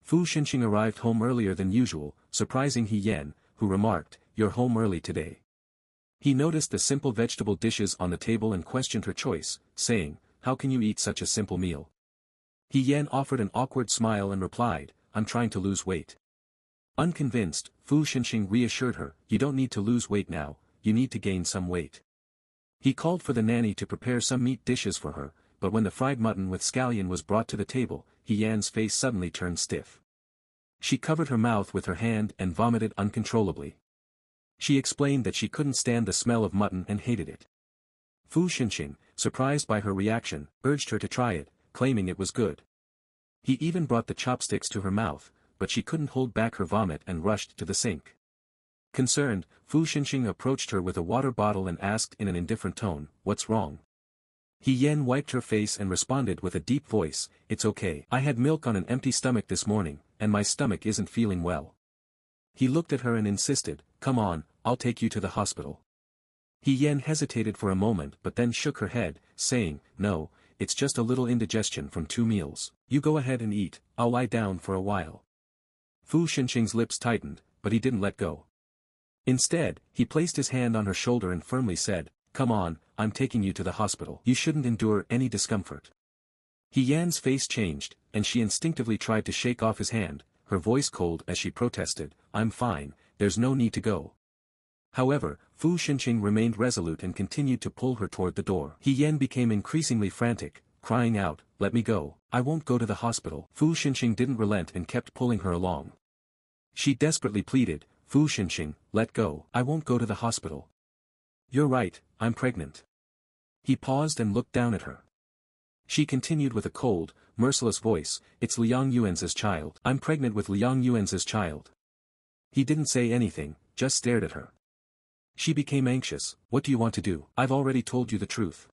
Fu Xinqing arrived home earlier than usual, surprising He Yan, who remarked, "You're home early today." He noticed the simple vegetable dishes on the table and questioned her choice, saying, "How can you eat such a simple meal?" He Yan offered an awkward smile and replied, "I'm trying to lose weight." Unconvinced, Fu Xinqing reassured her, "You don't need to lose weight now, you need to gain some weight." He called for the nanny to prepare some meat dishes for her, but when the fried mutton with scallion was brought to the table, He Yan's face suddenly turned stiff. She covered her mouth with her hand and vomited uncontrollably. She explained that she couldn't stand the smell of mutton and hated it. Fu Xinqing, surprised by her reaction, urged her to try it, claiming it was good. He even brought the chopsticks to her mouth, but she couldn't hold back her vomit and rushed to the sink. Concerned, Fu Xinqing approached her with a water bottle and asked in an indifferent tone, "What's wrong?" He Yan wiped her face and responded with a deep voice, "It's okay. I had milk on an empty stomach this morning, and my stomach isn't feeling well." He looked at her and insisted, "Come on, I'll take you to the hospital." He Yan hesitated for a moment but then shook her head, saying, "No, it's just a little indigestion from 2 meals. You go ahead and eat, I'll lie down for a while." Fu Xinqing's lips tightened, but he didn't let go. Instead, he placed his hand on her shoulder and firmly said, "Come on, I'm taking you to the hospital. You shouldn't endure any discomfort." He Yan's face changed, and she instinctively tried to shake off his hand, her voice cold as she protested, "I'm fine, there's no need to go." However, Fu Xinqing remained resolute and continued to pull her toward the door. He Yan became increasingly frantic, crying out, "Let me go, I won't go to the hospital." Fu Xinqing didn't relent and kept pulling her along. She desperately pleaded, "Fu Xinqing, let go. I won't go to the hospital." "You're right, I'm pregnant." He paused and looked down at her. She continued with a cold, merciless voice, "It's Liang Yuan's child. I'm pregnant with Liang Yuan's child." He didn't say anything, just stared at her. She became anxious. "What do you want to do? I've already told you the truth.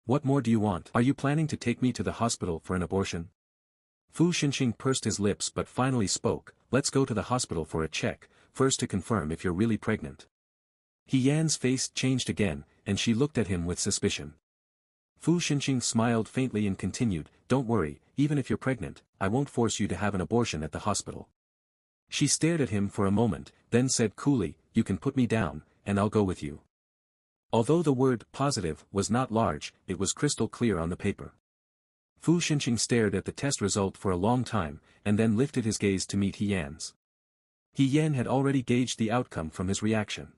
What more do you want? Are you planning to take me to the hospital for an abortion?" Fu Xinqing pursed his lips but finally spoke, "Let's go to the hospital for a check, first to confirm if you're really pregnant." He Yan's face changed again, and she looked at him with suspicion. Fu Xinqing smiled faintly and continued, "Don't worry, even if you're pregnant, I won't force you to have an abortion at the hospital." She stared at him for a moment, then said coolly, "You can put me down, and I'll go with you." Although the word positive was not large, it was crystal clear on the paper. Fu Xinqing stared at the test result for a long time, and then lifted his gaze to meet He Yan's. He Yan had already gauged the outcome from his reaction.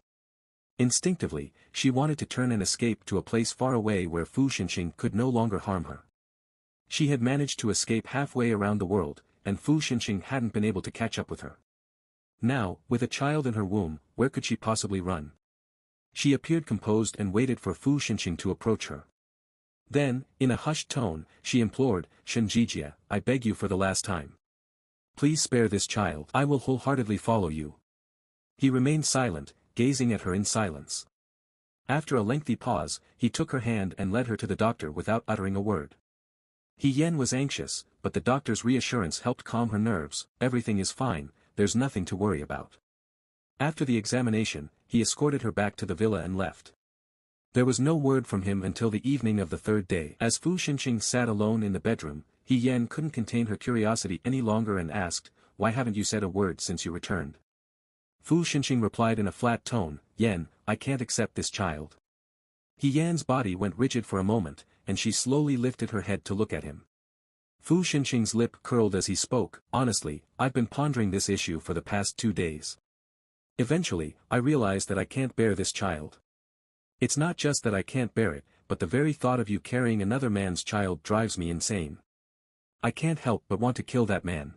Instinctively, she wanted to turn and escape to a place far away where Fu Xinqing could no longer harm her. She had managed to escape halfway around the world, and Fu Xinqing hadn't been able to catch up with her. Now, with a child in her womb, where could she possibly run? She appeared composed and waited for Fu Xinqing to approach her. Then, in a hushed tone, she implored, "Shenjijia, I beg you for the last time. Please spare this child. I will wholeheartedly follow you." He remained silent, gazing at her in silence. After a lengthy pause, he took her hand and led her to the doctor without uttering a word. He Yan was anxious, but the doctor's reassurance helped calm her nerves. "Everything is fine, there's nothing to worry about." After the examination, he escorted her back to the villa and left. There was no word from him until the evening of the 3rd day. As Fu Xinqing sat alone in the bedroom, He Yan couldn't contain her curiosity any longer and asked, "Why haven't you said a word since you returned?" Fu Xinqing replied in a flat tone, "Yan, I can't accept this child." He Yan's body went rigid for a moment, and she slowly lifted her head to look at him. Fu Xinqing's lip curled as he spoke, "Honestly, I've been pondering this issue for the past 2 days. Eventually, I realized that I can't bear this child. It's not just that I can't bear it, but the very thought of you carrying another man's child drives me insane. I can't help but want to kill that man."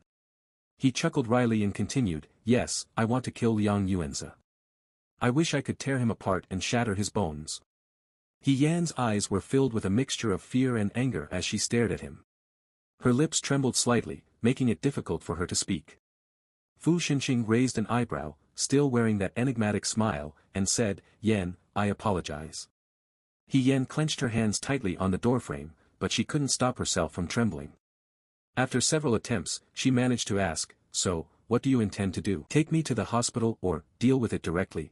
He chuckled wryly and continued, "Yes, I want to kill Liang Yuanzi. I wish I could tear him apart and shatter his bones." He Yan's eyes were filled with a mixture of fear and anger as she stared at him. Her lips trembled slightly, making it difficult for her to speak. Fu Xinqing raised an eyebrow, still wearing that enigmatic smile, and said, "Yan, I apologize." He Yan clenched her hands tightly on the doorframe, but she couldn't stop herself from trembling. After several attempts, she managed to ask, "So, what do you intend to do? Take me to the hospital or deal with it directly?"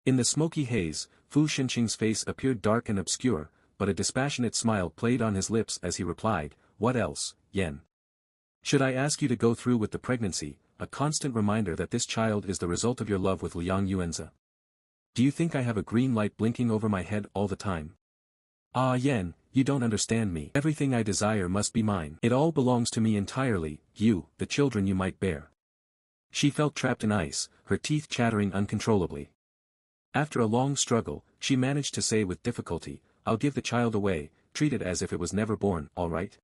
In the smoky haze, Fu Xinqing's face appeared dark and obscure, but a dispassionate smile played on his lips as he replied, "What else, Yan? Should I ask you to go through with the pregnancy, a constant reminder that this child is the result of your love with Liang Yuanzi? Do you think I have a green light blinking over my head all the time? Ah Yan, you don't understand me. Everything I desire must be mine. It all belongs to me entirely, you, the children you might bear. She felt trapped in ice, her teeth chattering uncontrollably. After a long struggle, she managed to say with difficulty, I'll give the child away, treat it as if it was never born, all right?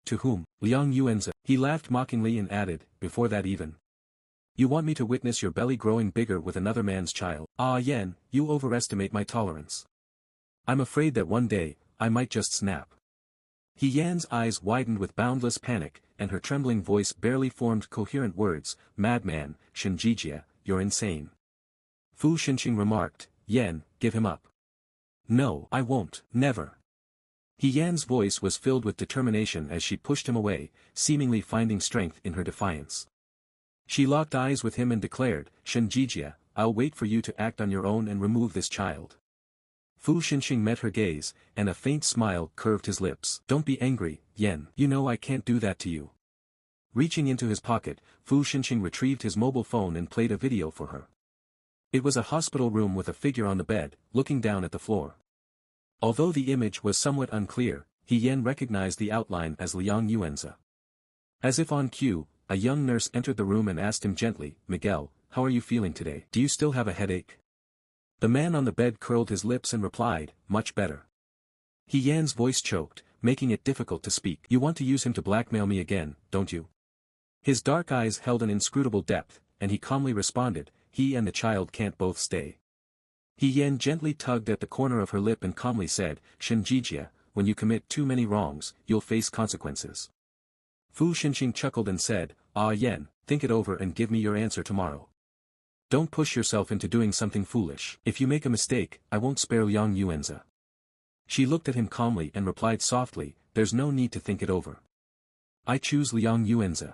To whom? Liang Yuanzi. He laughed mockingly and added, before that even. You want me to witness your belly growing bigger with another man's child? Ah Yan, you overestimate my tolerance. I'm afraid that one day, I might just snap. He Yan's eyes widened with boundless panic, and her trembling voice barely formed coherent words, Madman, Shinjijia, you're insane. Fu Xinqing remarked, Yan, give him up. No, I won't, never. He Yan's voice was filled with determination as she pushed him away, seemingly finding strength in her defiance. She locked eyes with him and declared, Shinjijia, I'll wait for you to act on your own and remove this child. Fu Xinqing met her gaze, and a faint smile curved his lips. Don't be angry, Yan. You know I can't do that to you. Reaching into his pocket, Fu Xinqing retrieved his mobile phone and played a video for her. It was a hospital room with a figure on the bed, looking down at the floor. Although the image was somewhat unclear, He Yan recognized the outline as Liang Yuanzi. As if on cue, a young nurse entered the room and asked him gently, Miguel, how are you feeling today? Do you still have a headache? The man on the bed curled his lips and replied, much better. He Yan's voice choked, making it difficult to speak. You want to use him to blackmail me again, don't you? His dark eyes held an inscrutable depth, and he calmly responded, he and the child can't both stay. He Yan gently tugged at the corner of her lip and calmly said, Shinjijia, when you commit too many wrongs, you'll face consequences. Fu Xinqing chuckled and said, Ah Yan, think it over and give me your answer tomorrow. Don't push yourself into doing something foolish. If you make a mistake, I won't spare Liang Yuanzi. She looked at him calmly and replied softly, there's no need to think it over. I choose Liang Yuanzi.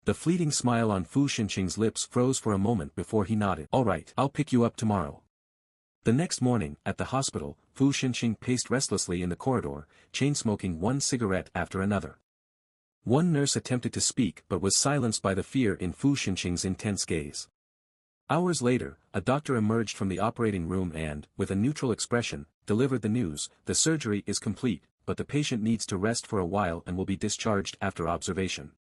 The fleeting smile on Fu Xinqing's lips froze for a moment before he nodded. All right, I'll pick you up tomorrow. The next morning, at the hospital, Fu Xinqing paced restlessly in the corridor, chain-smoking one cigarette after another. One nurse attempted to speak but was silenced by the fear in Fu Xinqing's intense gaze. Hours later, a doctor emerged from the operating room and, with a neutral expression, delivered the news, the surgery is complete, but the patient needs to rest for a while and will be discharged after observation.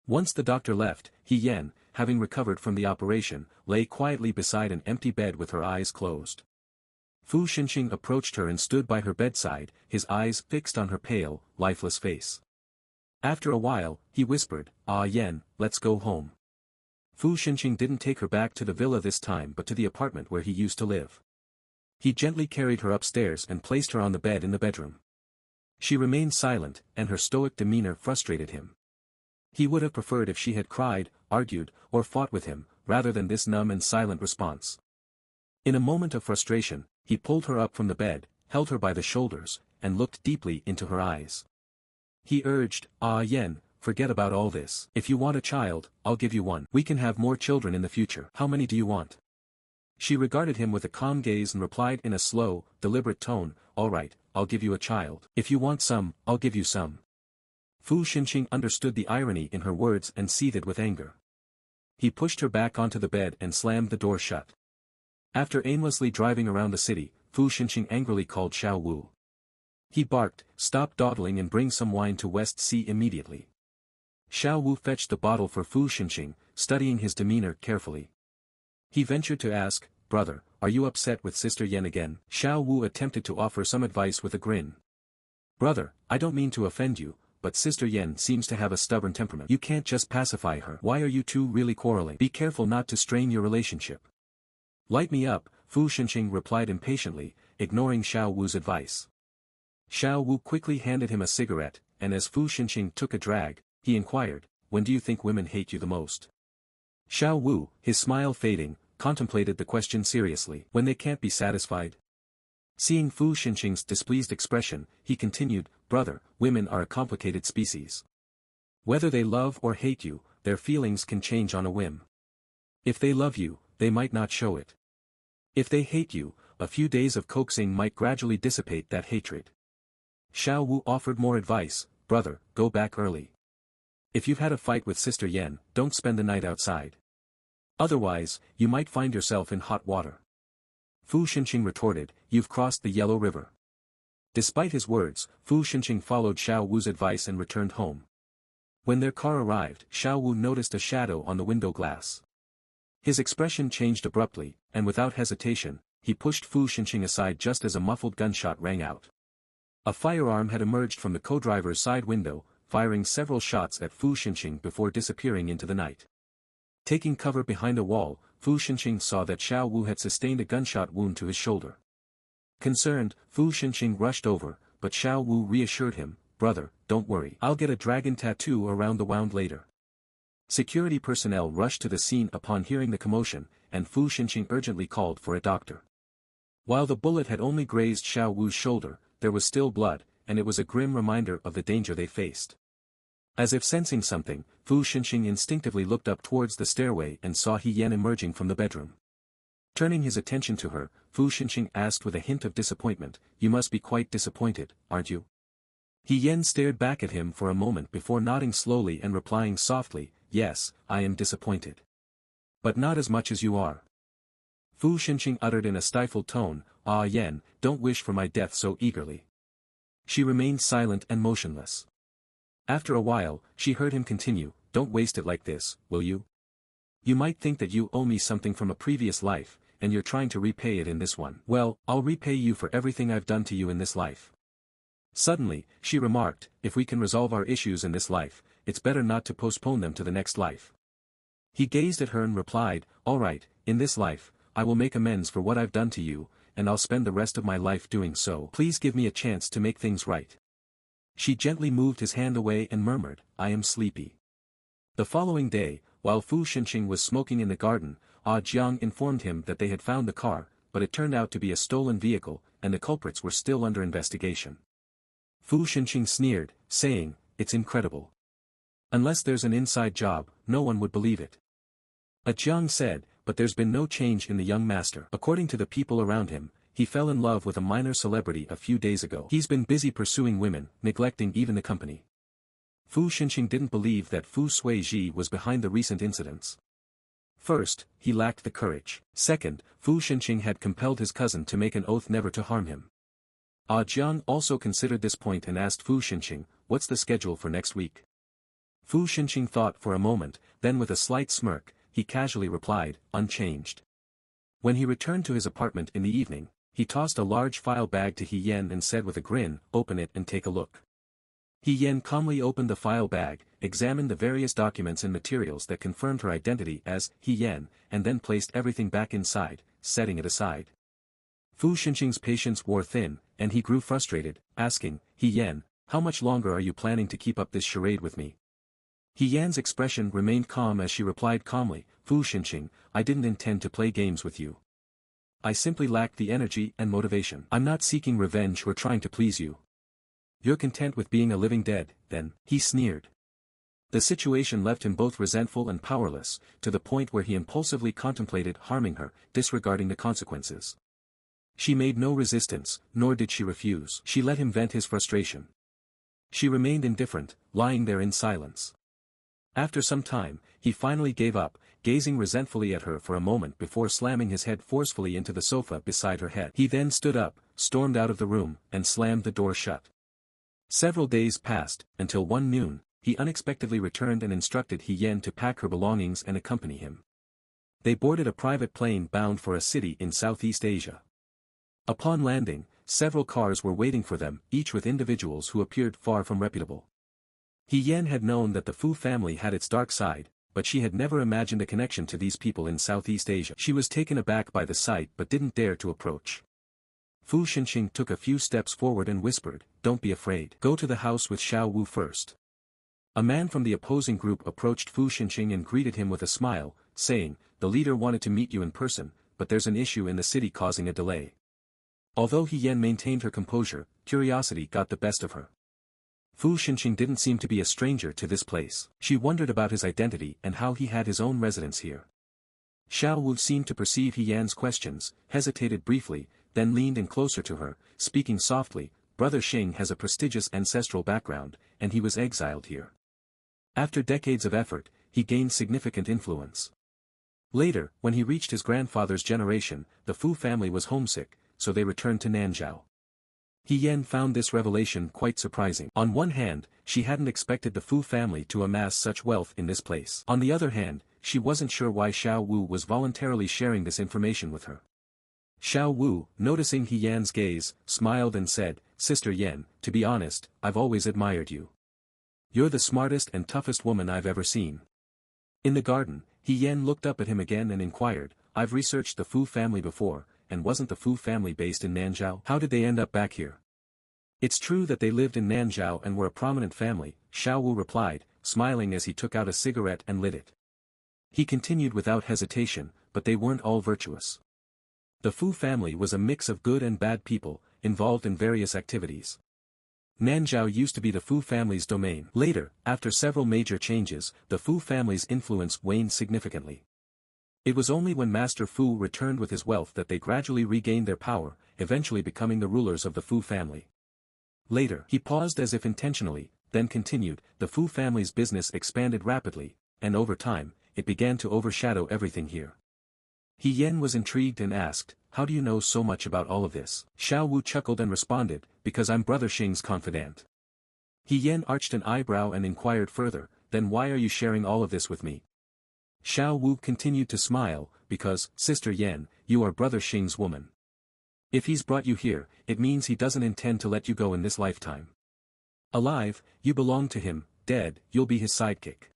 Once the doctor left, He Yan, having recovered from the operation, lay quietly beside an empty bed with her eyes closed. Fu Xinqing approached her and stood by her bedside, his eyes fixed on her pale, lifeless face. After a while, he whispered, Ah Yan, let's go home. Fu Xinqing didn't take her back to the villa this time but to the apartment where he used to live. He gently carried her upstairs and placed her on the bed in the bedroom. She remained silent, and her stoic demeanor frustrated him. He would have preferred if she had cried, argued, or fought with him, rather than this numb and silent response. In a moment of frustration, he pulled her up from the bed, held her by the shoulders, and looked deeply into her eyes. He urged, Ah Yan, forget about all this. If you want a child, I'll give you one. We can have more children in the future. How many do you want? She regarded him with a calm gaze and replied in a slow, deliberate tone, all right, I'll give you a child. If you want some, I'll give you some. Fu Xinqing understood the irony in her words and seethed with anger. He pushed her back onto the bed and slammed the door shut. After aimlessly driving around the city, Fu Xinqing angrily called Xiao Wu. He barked, stop dawdling and bring some wine to West Sea immediately. Xiao Wu fetched the bottle for Fu Xinqing, studying his demeanor carefully. He ventured to ask, brother, are you upset with Sister Yan again? Xiao Wu attempted to offer some advice with a grin. Brother, I don't mean to offend you, but Sister Yan seems to have a stubborn temperament. You can't just pacify her. Why are you two really quarreling? Be careful not to strain your relationship. Light me up, Fu Xinqing replied impatiently, ignoring Xiao Wu's advice. Xiao Wu quickly handed him a cigarette, and as Fu Xinqing took a drag, he inquired, when do you think women hate you the most? Xiao Wu, his smile fading, contemplated the question seriously. When they can't be satisfied. Seeing Fu Xinqing's displeased expression, he continued, brother, women are a complicated species. Whether they love or hate you, their feelings can change on a whim. If they love you, they might not show it. If they hate you, a few days of coaxing might gradually dissipate that hatred. Xiao Wu offered more advice, brother, go back early. If you've had a fight with Sister Yen, don't spend the night outside. Otherwise, you might find yourself in hot water. Fu Xinqing retorted, you've crossed the Yellow River. Despite his words, Fu Xinqing followed Xiao Wu's advice and returned home. When their car arrived, Xiao Wu noticed a shadow on the window glass. His expression changed abruptly, and without hesitation, he pushed Fu Xinqing aside just as a muffled gunshot rang out. A firearm had emerged from the co-driver's side window, firing several shots at Fu Xinqing before disappearing into the night. Taking cover behind a wall, Fu Xinqing saw that Xiao Wu had sustained a gunshot wound to his shoulder. Concerned, Fu Xinqing rushed over, but Xiao Wu reassured him, brother, don't worry. I'll get a dragon tattoo around the wound later. Security personnel rushed to the scene upon hearing the commotion, and Fu Xinqing urgently called for a doctor. While the bullet had only grazed Xiao Wu's shoulder, there was still blood, and it was a grim reminder of the danger they faced. As if sensing something, Fu Xinqing instinctively looked up towards the stairway and saw He Yan emerging from the bedroom. Turning his attention to her, Fu Xinqing asked with a hint of disappointment, you must be quite disappointed, aren't you? He Yan stared back at him for a moment before nodding slowly and replying softly, yes, I am disappointed. But not as much as you are. Fu Xinqing uttered in a stifled tone, ah Yan, don't wish for my death so eagerly. She remained silent and motionless. After a while, she heard him continue, don't waste it like this, will you? You might think that you owe me something from a previous life, and you're trying to repay it in this one. Well, I'll repay you for everything I've done to you in this life. Suddenly, she remarked, if we can resolve our issues in this life, it's better not to postpone them to the next life. He gazed at her and replied, all right, in this life, I will make amends for what I've done to you, and I'll spend the rest of my life doing so. Please give me a chance to make things right. She gently moved his hand away and murmured, I am sleepy. The following day, while Fu Xinqing was smoking in the garden, Jiang informed him that they had found the car, but it turned out to be a stolen vehicle, and the culprits were still under investigation. Fu Xinqing sneered, saying, it's incredible. Unless there's an inside job, no one would believe it. Jiang said, but there's been no change in the young master. According to the people around him, he fell in love with a minor celebrity a few days ago. He's been busy pursuing women, neglecting even the company. Fu Xinqing didn't believe that Fu Suizhi was behind the recent incidents. First, he lacked the courage. Second, Fu Xinqing had compelled his cousin to make an oath never to harm him. Jiang also considered this point and asked Fu Xinqing, what's the schedule for next week? Fu Xinqing thought for a moment, then with a slight smirk, he casually replied, unchanged. When he returned to his apartment in the evening, he tossed a large file bag to He Yan and said with a grin, open it and take a look. He Yan calmly opened the file bag, examined the various documents and materials that confirmed her identity as He Yan, and then placed everything back inside, setting it aside. Fu Xinqing's patience wore thin, and he grew frustrated, asking, He Yan, how much longer are you planning to keep up this charade with me? He Yan's expression remained calm as she replied calmly, Fu Xinqing, I didn't intend to play games with you. I simply lacked the energy and motivation. I'm not seeking revenge or trying to please you. You're content with being a living dead, then, he sneered. The situation left him both resentful and powerless, to the point where he impulsively contemplated harming her, disregarding the consequences. She made no resistance, nor did she refuse. She let him vent his frustration. She remained indifferent, lying there in silence. After some time, he finally gave up, gazing resentfully at her for a moment before slamming his head forcefully into the sofa beside her head. He then stood up, stormed out of the room, and slammed the door shut. Several days passed, until one noon, he unexpectedly returned and instructed He Yan to pack her belongings and accompany him. They boarded a private plane bound for a city in Southeast Asia. Upon landing, several cars were waiting for them, each with individuals who appeared far from reputable. He Yan had known that the Fu family had its dark side, but she had never imagined a connection to these people in Southeast Asia. She was taken aback by the sight but didn't dare to approach. Fu Xinqing took a few steps forward and whispered, don't be afraid. Go to the house with Xiao Wu first. A man from the opposing group approached Fu Xinqing and greeted him with a smile, saying, the leader wanted to meet you in person, but there's an issue in the city causing a delay. Although He Yan maintained her composure, curiosity got the best of her. Fu Xinqing didn't seem to be a stranger to this place. She wondered about his identity and how he had his own residence here. Xiao Wu seemed to perceive He Yan's questions, hesitated briefly, then leaned in closer to her, speaking softly, Brother Xing has a prestigious ancestral background, and he was exiled here. After decades of effort, he gained significant influence. Later, when he reached his grandfather's generation, the Fu family was homesick, so they returned to Nanzhao. He Yan found this revelation quite surprising. On one hand, she hadn't expected the Fu family to amass such wealth in this place. On the other hand, she wasn't sure why Xiao Wu was voluntarily sharing this information with her. Xiao Wu, noticing He Yan's gaze, smiled and said, "Sister Yan, to be honest, I've always admired you. You're the smartest and toughest woman I've ever seen." In the garden, He Yan looked up at him again and inquired, "I've researched the Fu family before, and wasn't the Fu family based in Nanzhao? How did they end up back here?" "It's true that they lived in Nanzhao and were a prominent family," Xiao Wu replied, smiling as he took out a cigarette and lit it. He continued without hesitation, "But they weren't all virtuous. The Fu family was a mix of good and bad people, involved in various activities. Nanzhao used to be the Fu family's domain. Later, after several major changes, the Fu family's influence waned significantly. It was only when Master Fu returned with his wealth that they gradually regained their power, eventually becoming the rulers of the Fu family." Later, he paused as if intentionally, then continued, "The Fu family's business expanded rapidly, and over time, it began to overshadow everything here." He Yan was intrigued and asked, "How do you know so much about all of this?" Xiao Wu chuckled and responded, "Because I'm Brother Xing's confidant." He Yan arched an eyebrow and inquired further, "Then why are you sharing all of this with me?" Xiao Wu continued to smile, "Because, Sister Yan, you are Brother Xing's woman. If he's brought you here, it means he doesn't intend to let you go in this lifetime. Alive, you belong to him, dead, you'll be his sidekick."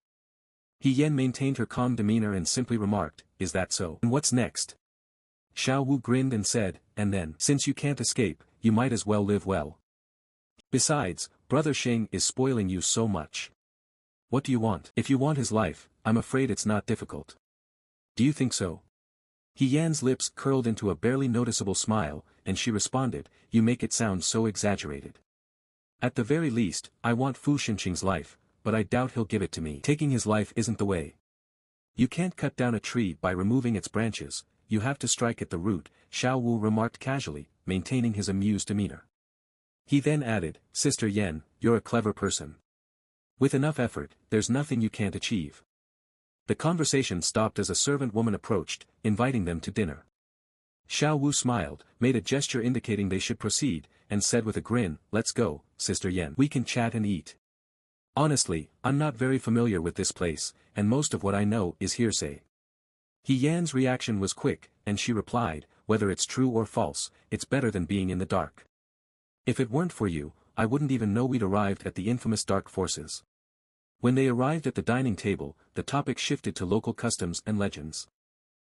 He Yan maintained her calm demeanor and simply remarked, "Is that so? And what's next?" Xiao Wu grinned and said, "And then, since you can't escape, you might as well live well. Besides, Brother Xing is spoiling you so much. What do you want? If you want his life, I'm afraid it's not difficult." "Do you think so?" He Yan's lips curled into a barely noticeable smile, and she responded, "You make it sound so exaggerated. At the very least, I want Fu Xinqing's life, but I doubt he'll give it to me. Taking his life isn't the way. You can't cut down a tree by removing its branches, you have to strike at the root," Xiao Wu remarked casually, maintaining his amused demeanor. He then added, "Sister Yan, you're a clever person. With enough effort, there's nothing you can't achieve." The conversation stopped as a servant woman approached, inviting them to dinner. Xiao Wu smiled, made a gesture indicating they should proceed, and said with a grin, "Let's go, Sister Yan. We can chat and eat. Honestly, I'm not very familiar with this place, and most of what I know is hearsay." He Yan's reaction was quick, and she replied, "Whether it's true or false, it's better than being in the dark. If it weren't for you, I wouldn't even know we'd arrived at the infamous dark forces." When they arrived at the dining table, the topic shifted to local customs and legends.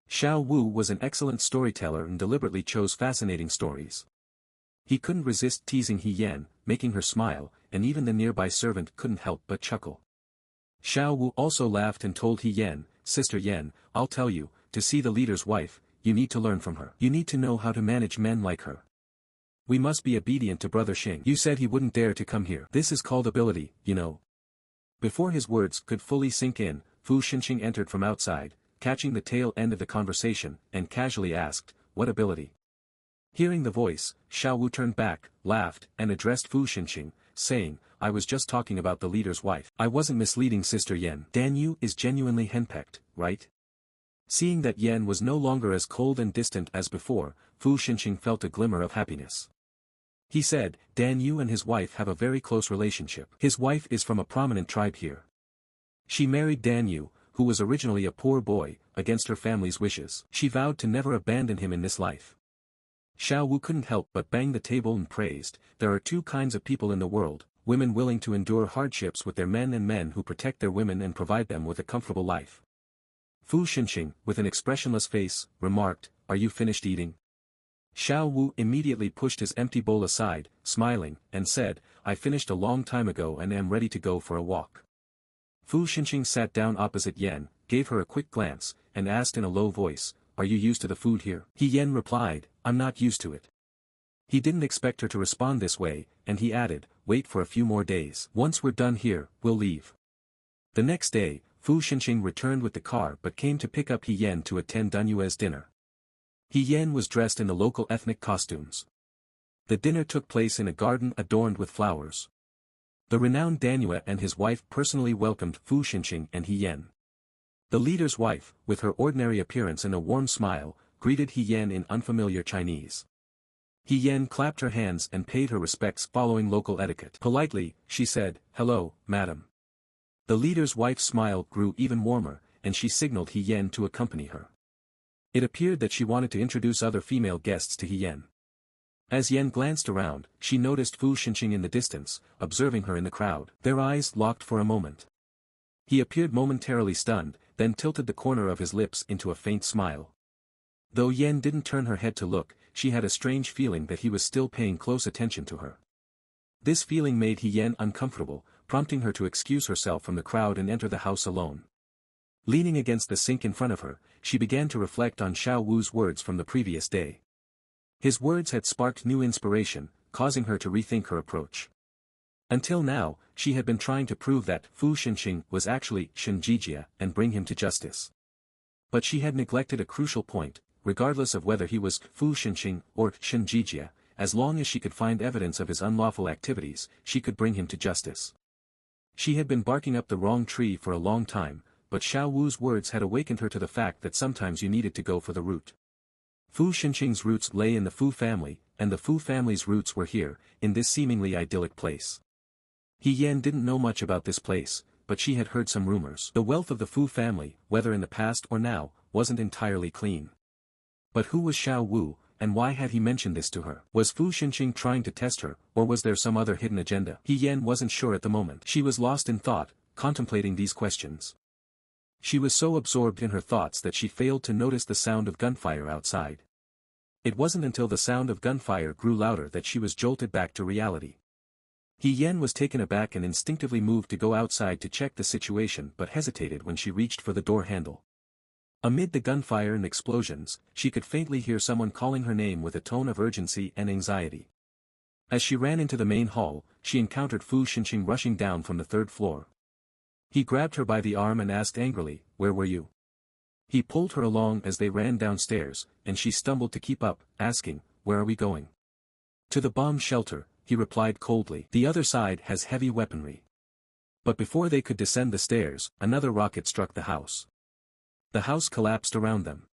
Xiao Wu was an excellent storyteller and deliberately chose fascinating stories. He couldn't resist teasing He Yan, making her smile, and even the nearby servant couldn't help but chuckle. Xiao Wu also laughed and told He Yan, "Sister Yan, I'll tell you, to see the leader's wife, you need to learn from her. You need to know how to manage men like her. We must be obedient to Brother Xing. You said he wouldn't dare to come here. This is called ability, you know." Before his words could fully sink in, Fu Xinqing entered from outside, catching the tail end of the conversation, and casually asked, "What ability?" Hearing the voice, Xiao Wu turned back, laughed, and addressed Fu Xinqing, saying, "I was just talking about the leader's wife. I wasn't misleading Sister Yan. Dan Yu is genuinely henpecked, right?" Seeing that Yan was no longer as cold and distant as before, Fu Xinqing felt a glimmer of happiness. He said, "Dan Yu and his wife have a very close relationship. His wife is from a prominent tribe here. She married Dan Yu, who was originally a poor boy, against her family's wishes. She vowed to never abandon him in this life." Xiao Wu couldn't help but bang the table and praised, "There are two kinds of people in the world, women willing to endure hardships with their men and men who protect their women and provide them with a comfortable life." Fu Xinqing, with an expressionless face, remarked, "Are you finished eating?" Xiao Wu immediately pushed his empty bowl aside, smiling, and said, "I finished a long time ago and am ready to go for a walk." Fu Xinqing sat down opposite Yan, gave her a quick glance, and asked in a low voice, "Are you used to the food here?" He Yan replied, "I'm not used to it." He didn't expect her to respond this way, and he added, "Wait for a few more days. Once we're done here, we'll leave." The next day, Fu Xinqing returned with the car but came to pick up He Yan to attend Danyue's dinner. He Yan was dressed in the local ethnic costumes. The dinner took place in a garden adorned with flowers. The renowned Danhua and his wife personally welcomed Fu Xinqing and He Yan. The leader's wife, with her ordinary appearance and a warm smile, greeted He Yan in unfamiliar Chinese. He Yan clapped her hands and paid her respects following local etiquette. Politely, she said, "Hello, madam." The leader's wife's smile grew even warmer, and she signaled He Yan to accompany her. It appeared that she wanted to introduce other female guests to He Yan. As Yan glanced around, she noticed Fu Xinqing in the distance, observing her in the crowd. Their eyes locked for a moment. He appeared momentarily stunned, then tilted the corner of his lips into a faint smile. Though Yan didn't turn her head to look, she had a strange feeling that he was still paying close attention to her. This feeling made He Yan uncomfortable, prompting her to excuse herself from the crowd and enter the house alone. Leaning against the sink in front of her, she began to reflect on Xiao Wu's words from the previous day. His words had sparked new inspiration, causing her to rethink her approach. Until now, she had been trying to prove that Fu Xinqing was actually Shenjijia and bring him to justice. But she had neglected a crucial point: regardless of whether he was Fu Xinqing or Shenjijia, as long as she could find evidence of his unlawful activities, she could bring him to justice. She had been barking up the wrong tree for a long time, but Xiao Wu's words had awakened her to the fact that sometimes you needed to go for the root. Fu Xinqing's roots lay in the Fu family, and the Fu family's roots were here, in this seemingly idyllic place. He Yan didn't know much about this place, but she had heard some rumors. The wealth of the Fu family, whether in the past or now, wasn't entirely clean. But who was Xiao Wu, and why had he mentioned this to her? Was Fu Xinqing trying to test her, or was there some other hidden agenda? He Yan wasn't sure at the moment. She was lost in thought, contemplating these questions. She was so absorbed in her thoughts that she failed to notice the sound of gunfire outside. It wasn't until the sound of gunfire grew louder that she was jolted back to reality. He Yan was taken aback and instinctively moved to go outside to check the situation but hesitated when she reached for the door handle. Amid the gunfire and explosions, she could faintly hear someone calling her name with a tone of urgency and anxiety. As she ran into the main hall, she encountered Fu Xinqing rushing down from the third floor. He grabbed her by the arm and asked angrily, "Where were you?" He pulled her along as they ran downstairs, and she stumbled to keep up, asking, "Where are we going?" "To the bomb shelter," he replied coldly. "The other side has heavy weaponry." But before they could descend the stairs, another rocket struck the house. The house collapsed around them.